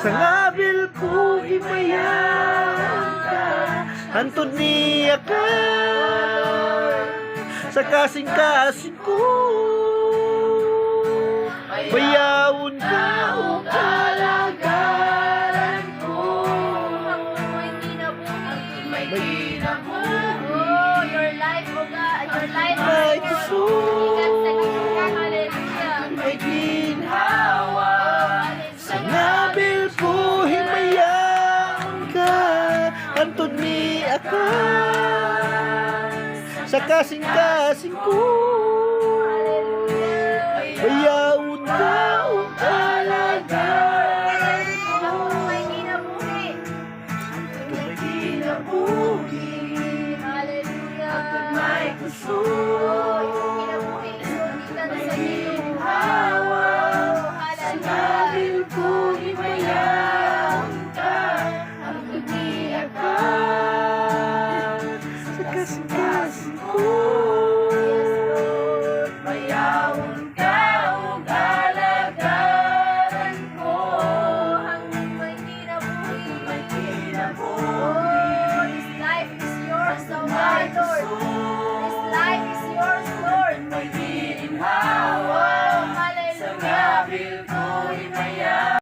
Sa ngabil ko himayang ka, hantod niya ka. Sa kasing-kasing ko, bayawon ka o kalagaran ko. May ginabong. Oh, your life, oh God. Your life, May Lord. Jesus. Ikat sa Ginoo. Hallelujah. May ginhawa. Sa ngabil ko himayang ka, hantod niya ka. Sa kasing-kasing